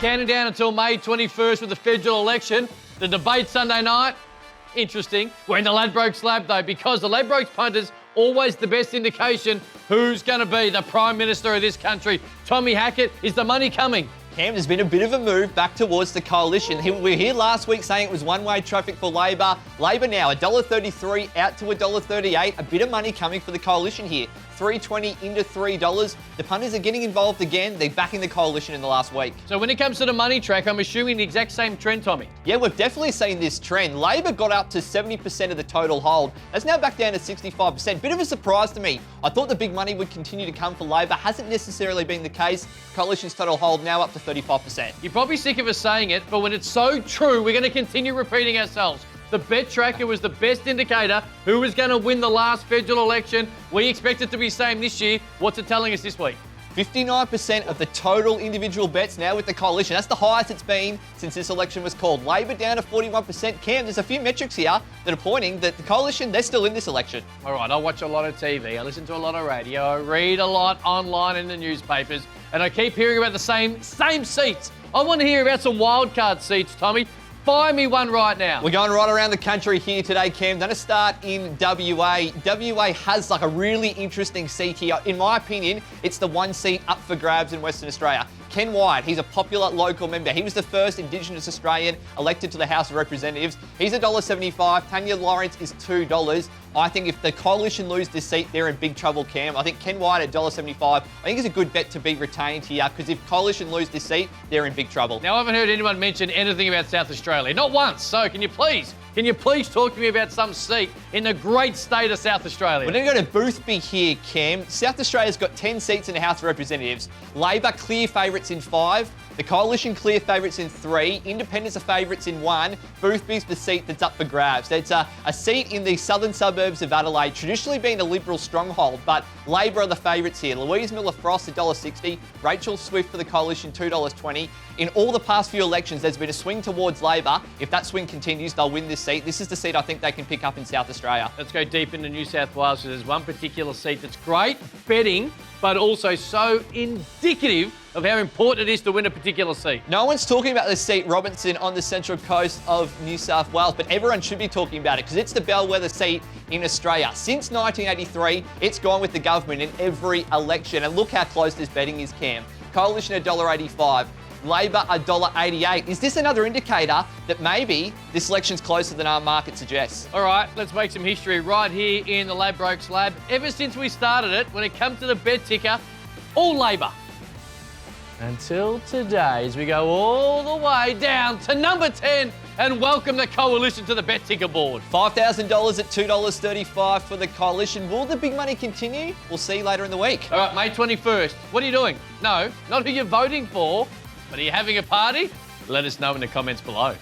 Counting down until May 21st with the federal election. The debate Sunday night, interesting. We're in the Ladbrokes Lab, though, because the Ladbrokes punters always the best indication who's going to be the Prime Minister of this country. Tommy Hackett, is the money coming? Cam, there's been a bit of a move back towards the coalition. We were here last week saying it was one-way traffic for Labor. Labor now $1.33 out to $1.38. A bit of money coming for the coalition here. $3.20 into $3. The punters are getting involved again. They're backing the coalition in the last week. So when it comes to the money track, I'm assuming the exact same trend, Tommy. Yeah, we've definitely seen this trend. Labor got up to 70% of the total hold. That's now back down to 65%. Bit of a surprise to me. I thought the big money would continue to come for Labor. Hasn't necessarily been the case. Coalition's total hold now up to 35%. You're probably sick of us saying it, but when it's so true, we're going to continue repeating ourselves. The bet tracker was the best indicator who was going to win the last federal election. We expect it to be the same this year. What's it telling us this week? 59% of the total individual bets now with the coalition. That's the highest it's been since this election was called. Labor down to 41%. Cam, there's a few metrics here that are pointing that the coalition, they're still in this election. All right, I watch a lot of TV. I listen to a lot of radio. I read a lot online in the newspapers. And I keep hearing about the same seats. I want to hear about some wildcard seats, Tommy. Buy me one right now. We're going right around the country here today, Cam. Going to start in WA. WA has like a really interesting seat here. In my opinion, it's the one seat up for grabs in Western Australia. Ken Wyatt, he's a popular local member. He was the first Indigenous Australian elected to the House of Representatives. He's $1.75. Tanya Lawrence is $2. I think if the coalition lose this seat, they're in big trouble, Cam. I think Ken Wyatt at $1.75, I think it's a good bet to be retained here because if coalition lose this seat, they're in big trouble. Now, I haven't heard anyone mention anything about South Australia. Not once. So can you please talk to me about some seat in the great state of South Australia? We're going to go to Boothby here, Cam. South Australia's got 10 seats in the House of Representatives. Labor clear favourites in 5. The Coalition clear favourites in 3. Independents are favourites in 1. Boothby's the seat that's up for grabs. It's a seat in the southern suburbs of Adelaide, traditionally been a Liberal stronghold, but Labor are the favourites here. Louise Miller-Frost, $1.60. Rachel Swift for the Coalition, $2.20. In all the past few elections, there's been a swing towards Labor. If that swing continues, they'll win this seat. This is the seat I think they can pick up in South Australia. Let's go deep into New South Wales because there's one particular seat that's great betting, but also so indicative of how important it is to win a particular seat. No one's talking about this seat, Robertson, on the central coast of New South Wales, but everyone should be talking about it because it's the bellwether seat in Australia. Since 1983, it's gone with the government in every election. And look how close this betting is, Cam. Coalition $1.85. Labor $1.88. Is this another indicator that maybe this election's closer than our market suggests? All right, let's make some history right here in the Ladbrokes Lab. Ever since we started it, when it comes to the bet ticker, all Labor. Until today, as we go all the way down to number 10 and welcome the coalition to the bet ticker board. $5,000 at $2.35 for the coalition. Will the big money continue? We'll see later in the week. All right, May 21st. What are you doing? No, not who you're voting for, but are you having a party? Let us know in the comments below.